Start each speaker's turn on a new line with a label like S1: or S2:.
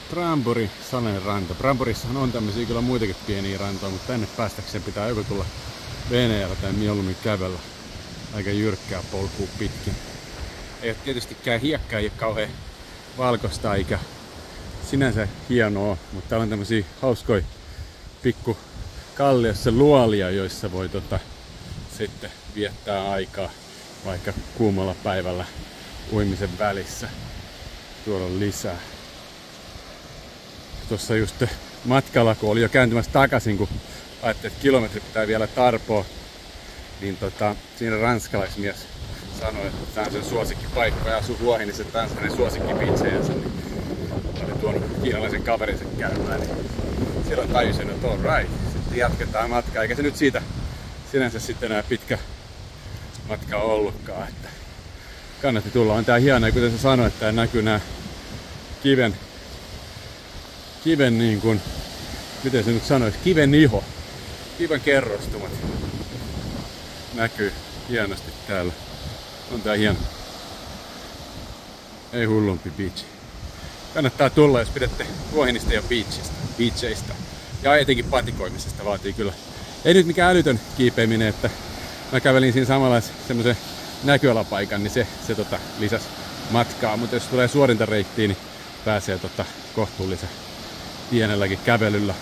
S1: Stramburi Salen ranta. Bramburissahan on tämmöisiä kyllä muitakin pieniä rantoja, mutta tänne päästäkseen pitää joko tulla veneellä tai mieluummin kävellä aika jyrkkää polkua pitkin. Ei ole tietystikään hiekkaa, ei ole kauhean valkoista eikä sinänsä hienoa, mutta täällä on tämmöisiä hauskoja pikku kalliossa luolia, joissa voi sitten viettää aikaa vaikka kuumalla päivällä uimisen välissä. Tuolla on lisää. Tuossa just matkalla, kun oli jo kääntymässä takaisin, kun ajattelin, että kilometri pitää vielä tarpoa, niin siinä ranskalaismies sanoi, että tämä on sen suosikkipaikka ja asuu Vuohi, niin tämä on hänen suosikkipitsejänsä. Niin oli tuonut kiinalaisen kaverinsa käymään, niin silloin tajusin, että all right, sitten jatketaan matkaa. Eikä se nyt siitä sinänsä sitten enää pitkä matka ollutkaan, että kannatti tulla. On tää hieno, ja kuten sä sanoit, että näkyy nää kiven niin kuin, miten se nyt sanoisi, kiven iho, kiven kerrostumat näkyy hienosti täällä. On tää hieno. Ei hullumpi beach. Kannattaa tulla, jos pidätte Vuohinista ja beacheistä. Ja etenkin patikoimisesta vaatii kyllä. Ei nyt mikään älytön kiipeäminen, että mä kävelin siinä samalla semmoisen näköalapaikan, niin se lisäsi matkaa. Mutta jos tulee suorintareittiin, niin pääsee kohtuullisen pienelläkin kävelyllä